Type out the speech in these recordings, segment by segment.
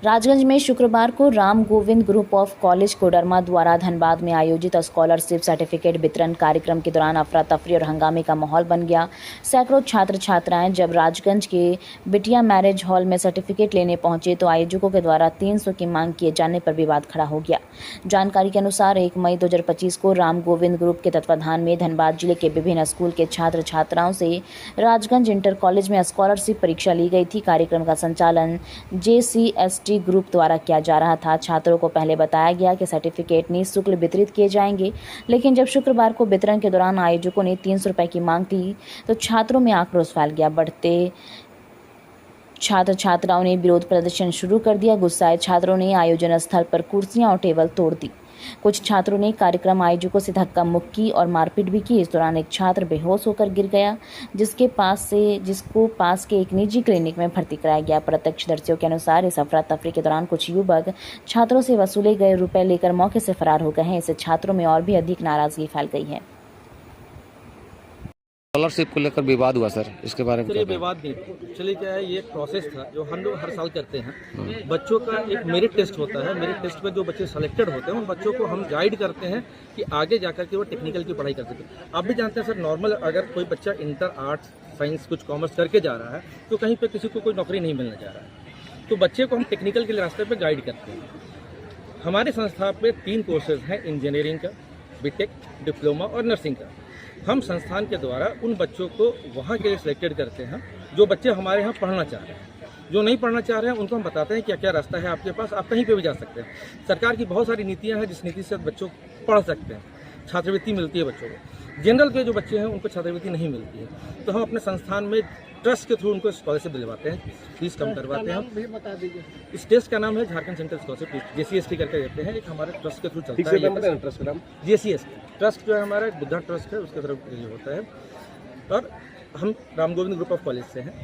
राजगंज में शुक्रवार को Ram Govind group of college Koderma द्वारा धनबाद में आयोजित स्कॉलरशिप सर्टिफिकेट वितरण कार्यक्रम के दौरान अफरा तफरी और हंगामे का माहौल बन गया। सैकड़ों छात्र छात्राएं जब राजगंज के बिटिया मैरिज हॉल में सर्टिफिकेट लेने पहुंचे तो आयोजकों के द्वारा 300 की मांग किए जाने पर विवाद खड़ा हो गया। जानकारी के अनुसार 1 मई 2025 को राम गोविंद ग्रुप के तत्वाधान में धनबाद जिले के विभिन्न स्कूल के छात्र छात्राओं से राजगंज इंटर कॉलेज में स्कॉलरशिप परीक्षा ली गई थी। कार्यक्रम का संचालन JCST ग्रुप द्वारा किया जा रहा था। छात्रों को पहले बताया गया कि सर्टिफिकेट निःशुल्क वितरित किए जाएंगे, लेकिन जब शुक्रवार को वितरण के दौरान आयोजकों ने 300 रुपए की मांग की तो छात्रों में आक्रोश फैल गया। बढ़ते छात्र छात्राओं ने विरोध प्रदर्शन शुरू कर दिया। गुस्साए छात्रों ने आयोजन स्थल पर कुर्सियां और टेबल तोड़ दी। कुछ छात्रों ने कार्यक्रम आयोजकों से धक्का मुक्की और मारपीट भी की। इस दौरान एक छात्र बेहोश होकर गिर गया, जिसको पास के एक निजी क्लिनिक में भर्ती कराया गया। प्रत्यक्षदर्शियों के अनुसार इस अफरा तफरी के दौरान कुछ युवक छात्रों से वसूले गए रुपए लेकर मौके से फरार हो गए हैं। इससे छात्रों में और भी अधिक नाराजगी फैल गई है। स्कॉलरशिप को लेकर विवाद हुआ सर, इसके बारे में ये विवाद नहीं, चलिए क्या है, ये एक प्रोसेस था जो हम लोग हर साल करते हैं। बच्चों का एक मेरिट टेस्ट होता है। मेरिट टेस्ट में जो बच्चे सेलेक्टेड होते हैं उन बच्चों को हम गाइड करते हैं कि आगे जाकर के वो टेक्निकल की पढ़ाई कर सके। आप भी जानते हैं सर, नॉर्मल अगर कोई बच्चा इंटर आर्ट्स साइंस कुछ कॉमर्स करके जा रहा है तो कहीं पर किसी को कोई नौकरी नहीं मिलने जा रहा है, तो बच्चे को हम टेक्निकल के रास्ते पर गाइड करते हैं। हमारी संस्था पे 3 कोर्सेज हैं, इंजीनियरिंग का, बीटेक, डिप्लोमा और नर्सिंग का। हम संस्थान के द्वारा उन बच्चों को वहाँ के लिए सिलेक्टेड करते हैं जो बच्चे हमारे यहाँ पढ़ना चाह रहे हैं। जो नहीं पढ़ना चाह रहे हैं उनको हम बताते हैं क्या क्या रास्ता है आपके पास, आप कहीं पे भी जा सकते हैं। सरकार की बहुत सारी नीतियाँ हैं जिस नीति से बच्चों पढ़ सकते हैं, छात्रवृत्ति मिलती है बच्चों को। जनरल के जो बच्चे हैं उनको छात्रवृत्ति नहीं मिलती है, तो हम अपने संस्थान में ट्रस्ट के थ्रू उनको स्कॉलरशिप दिलवाते हैं, फीस कम करवाते हैं। इस टेस्ट का नाम है झारखंड सेंट्रल स्कॉलरशिप, JCST करके देते हैं। एक हमारे ट्रस्ट के थ्रू चलता है ट्रस्ट का नाम JCST ट्रस्ट जो है हमारा बुद्धा ट्रस्ट है, उसके तरफ ये होता है। और हम Ram Govind group of college से हैं।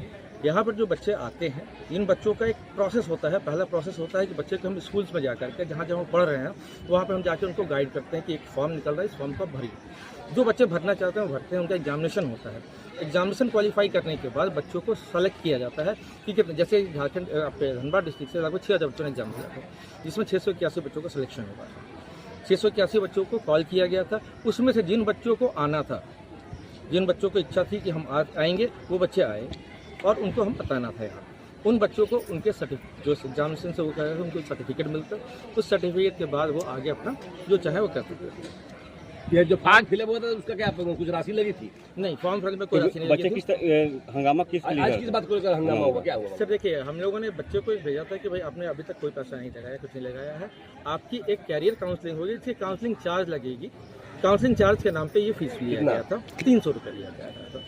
यहाँ पर जो बच्चे आते हैं, इन बच्चों का एक प्रोसेस होता है। पहला प्रोसेस होता है कि बच्चे को हम स्कूल्स में जाकर के जहाँ जहाँ पढ़ रहे हैं वहाँ पर हम जाकर उनको गाइड करते हैं कि एक फॉर्म निकल रहा है, इस फॉर्म को भरिए। जो बच्चे भरना चाहते हैं वो भरते हैं, उनका एग्जामिनेशन होता है। एग्जामिनेशन क्वालिफाई करने के बाद बच्चों को सेलेक्ट किया जाता है कि कितने, जैसे झारखंड धनबाद डिस्ट्रिक्ट से लगभग 6000 बच्चों ने एग्जाम दिया था, जिसमें 681 बच्चों का सिलेक्शन हुआ था। 681 बच्चों को कॉल किया गया था। उसमें से जिन बच्चों को आना था, जिन बच्चों को इच्छा थी कि हम आएंगे, वो बच्चे आए और उनको हम बताना था यहाँ। उन बच्चों को उनके जो एग्जामिनेशन से वो कर रहे थे उनको सर्टिफिकेट मिलता। उस सर्टिफिकेट के बाद वो आगे अपना जो चाहे वो कर सकते। ये जो फॉर्म फिलअप हुआ था उसका क्या कुछ राशि लगी थी? नहीं, फॉर्म फिलअप में कोई राशि नहीं लगी। बच्चे हंगामा किस बात को लेकर हंगामा हुआ, क्या हुआ? सर देखिए, हम लोगों ने बच्चे को भेजा था कि भाई आपने अभी तक कोई पैसा नहीं लगाया, कुछ नहीं लगाया है, आपकी एक कैरियर काउंसलिंग होगी, इसकी काउंसलिंग चार्ज लगेगी। काउंसलिंग चार्ज के नाम पे ये फीस लिया गया था, 300 रुपये लिया गया था।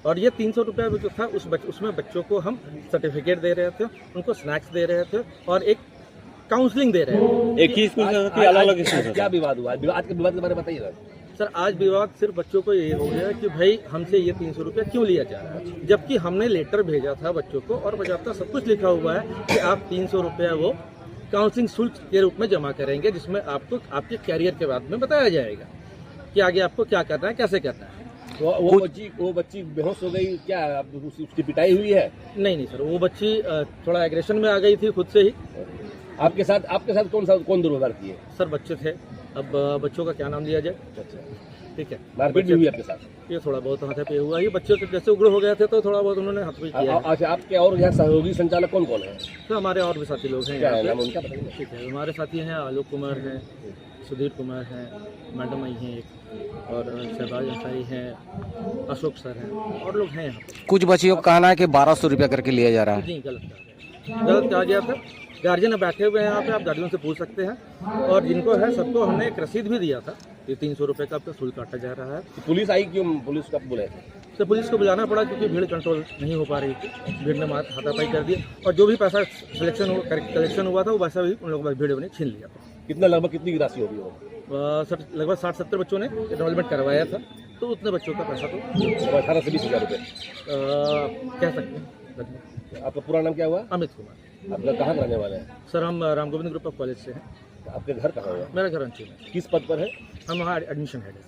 और ये 300 रुपये जो था उसमें बच्चों को हम सर्टिफिकेट दे रहे थे, उनको स्नैक्स दे रहे थे और एक काउंसलिंग दे रहे हैं। एक ही स्कूल से अलग-अलग स्कूल से क्या विवाद हुआ? विवाद के बारे में बताइए सर। आज विवाद सिर्फ बच्चों को ये हो गया कि भाई हमसे ये 300 रुपये क्यों लिया जा रहा है, जबकि हमने लेटर भेजा था बच्चों को और बजाता सब कुछ लिखा हुआ है कि आप 300 रुपया वो काउंसलिंग शुल्क के रूप में जमा करेंगे, जिसमें आपको आपके कैरियर के बारे में बताया जाएगा कि आगे आपको क्या करना है, कैसे करना है। वो बच्ची बेहोश हो गई, क्या उसकी पिटाई हुई है? नहीं सर, वो बच्ची थोड़ा एग्रेशन में आ गई थी खुद से ही। आपके साथ कौन दुर्व्यवहार किए? सर बच्चे थे, अब बच्चों का क्या नाम लिया जाए। ठीक है, मारपीट भी हुई आपके साथ? ये थोड़ा बहुत हाथ पे हुआ, ये बच्चे तो जैसे उग्र हो गए थे तो थोड़ा बहुत उन्होंने हाथ पे किया। अच्छा, आपके और यहाँ सहयोगी संचालक कौन है? तो हमारे और भी साथी लोग हैं। क्या नाम उनका बताइए? ठीक है, हमारे साथी हैं आलोक कुमार हैं, सुधीर कुमार हैं, मैडम आई हैं एक, और शहबाज अंसारी हैं, अशोक सर हैं और लोग हैं यहाँ। कुछ बच्चियों का कहना है कि 1200 रुपया करके लिया जा रहा है। जी गलत कहा गया था। गार्जियन बैठे हुए हैं यहाँ पे, आप गार्जियन से पूछ सकते हैं। और जिनको है सबको हमने एक रसीद भी दिया था, ये 300 रुपये का शुल्क काटा जा रहा है। पुलिस आई क्यों? पुलिस का बुलाया था? तो पुलिस को बुलाना पड़ा क्योंकि भीड़ कंट्रोल नहीं हो पा रही थी, भीड़ ने हाथापाई कर दिया और जो भी पैसा कलेक्शन हुआ था वो पैसा भी उन लोगों को भीड़ ने छीन लिया था। कितना लगभग कितनी राशि होगी वो? सर लगभग 60-70 बच्चों ने एनरोलमेंट करवाया था, तो उतने बच्चों का पैसा तो 18 से 20 हज़ार रुपये कह सकते हैं। आपका पूरा नाम क्या हुआ? अमित कुमार। आप लोग कहाँ रहने वाले हैं? सर हम Ram Govind group of college से हैं। आपके घर कहाँ हुआ? मेरा घर अंचल में। किस पद पर है? हम वहाँ एडमिशन हेड है।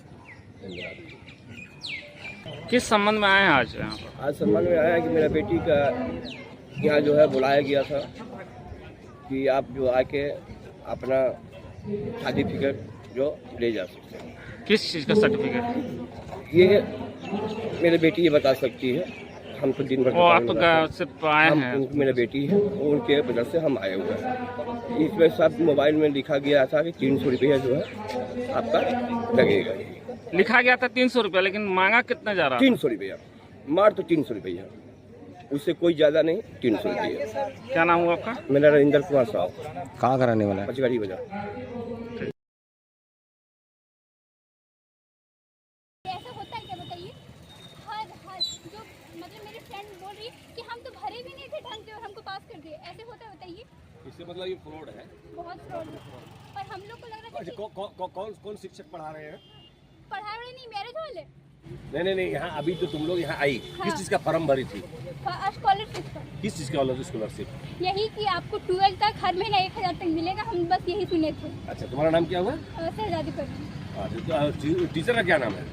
किस संबंध में आए हैं आज यहाँ पर? आज संबंध में आया कि मेरा बेटी का यहाँ जो है बुलाया गया था कि आप जो आके अपना सर्टिफिकेट जो ले जा सकते हैं। किस चीज़ का सर्टिफिकेट? ये मेरी बेटी ये बता सकती है, हम तो दिन भर वो आप तो गाँव से आए हैं। मेरी बेटी है, वो उनके वजह से हम आए हुए हैं। इसमें सब मोबाइल में लिखा गया था कि 300 रुपया जो है आपका लगेगा। लिखा गया था 300 रुपया, लेकिन मांगा कितना जा रहा? 300 रुपया मार तो 300 रुपया, उससे कोई ज़्यादा नहीं, 300 रुपया। क्या नाम हुआ आपका? मेरा रविंदर कुमार साहब, कहाँ का रहने वाला है? पचगढ़ी बाजार। ऐसा होता है क्या बताइए? हर जो मतलब मेरी फ्रेंड बोल रही कि हम तो भरे भी नहीं थे ढंग से और हमको पास कर दिए, ऐसे होता है बताइए? इससे मतलब ये फ्रॉड है। बहुत फ्रॉड है। और हम लोग को लग रहा था कि कौन शिक्षक पढ़ा रहे हैं? पढ़ाई वाले नहीं, मैरिज वाले नहीं, यहाँ अभी तो तुम लोग यहाँ आई, किस चीज़ का फॉर्म भरी थी? स्कॉलरशिप का। किस चीज़ का स्कॉलरशिप? यही कि आपको 12 तक हर महीना 1000 तक मिलेगा, हम बस यही सुने थे। अच्छा, तुम्हारा नाम क्या हुआ? शहजादी पर तो टीचर का क्या नाम है?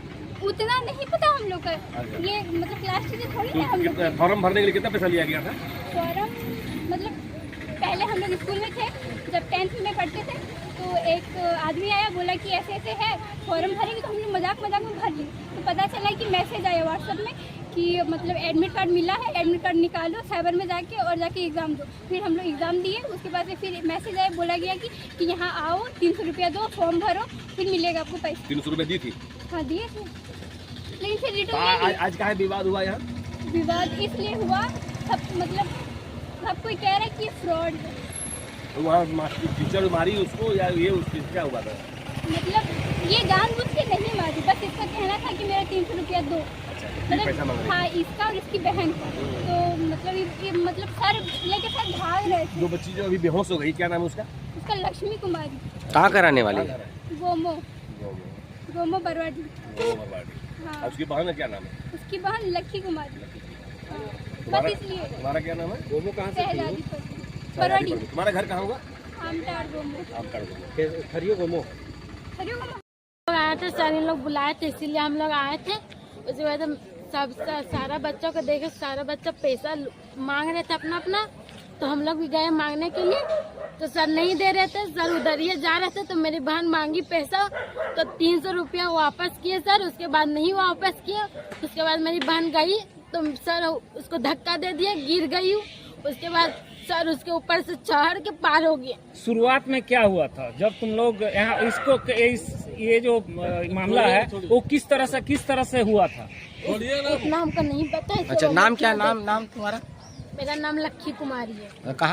उतना नहीं पता हम लोग का, ये मतलब क्लास टीचर थोड़ी है हम लोग। फॉर्म भरने के लिए कितना पैसा लिया गया था? फॉर्म मतलब पहले हम लोग स्कूल में थे, जब 10th में पढ़ते थे, तो एक आदमी आया, बोला कि ऐसे ऐसे है, फॉर्म भरेंगे, तो हम लोग मजाक में भर लिए। तो पता चला कि मैसेज आया व्हाट्सएप में कि मतलब एडमिट कार्ड मिला है, एडमिट कार्ड निकालो साइबर में जाके और जाके एग्ज़ाम दो। फिर हम लोग एग्ज़ाम दिए, उसके बाद से फिर मैसेज आया, बोला गया कि यहाँ आओ, 300 रुपया दो, फॉर्म भरो, फिर मिलेगा आपको पैसे। 300 रुपये दी थी? हाँ दिए थे, लेकिन फिर रिटर्न आज का विवाद हुआ यहाँ? विवाद इसलिए हुआ, सब मतलब सब कोई कह रहा है कि फ्रॉड है। तो वहाँ टीचर मारी उसको या ये उसकी क्या हुआ था? मतलब ये जानबूझ के नहीं मारी, बस इसका कहना था कि मेरा 300 रुपया दो। पैसा मांग रही? हाँ, इसका और इसकी बहन का। तो मतलब ये मतलब सर लेके सर भाग रहे थे। जो बच्ची जो अभी बेहोश हो गई, क्या नाम है उसका? उसका लक्ष्मी कुमारी। कहाँ का रहने वाली है? गोमो बरवाडी। हाँ, उसकी बहन का क्या नाम है? उसकी बहन लक्की कुमारी। हाँ, बस इसलिए। तुम्हारा क्या नाम है? गोमो कहाँ से? शहजादी पर बरवाडी। तुम्हारा घर कहाँ होगा? आमटार गोमो। खरियो गोमो। खरियो गोमो। आए थे सर, इन लोग बुलाए थे, इसीलिए हम लोग आए थे। उसके बाद सारा बच्चों को देखे, सारा बच्चा पैसा मांग रहे थे अपना अपना, तो हम लोग भी गए मांगने के लिए, तो सर नहीं दे रहे थे। सर उधर ही जा रहे थे, तो मेरी बहन मांगी पैसा, तो 300 रुपया वापस किए सर। उसके बाद नहीं वापस किया, उसके बाद मेरी बहन गई, तो सर उसको धक्का दे दिया, गिर गई। उसके बाद सर उसके ऊपर से चढ़ के पार हो गया। शुरुआत में क्या हुआ था जब तुम लोग यहाँ ये जो मामला है वो किस तरह से हुआ था? उतना हमको नहीं पता है। अच्छा, नाम क्या? नाम तुम्हारा? मेरा नाम लक्की कुमारी है। कहाँ?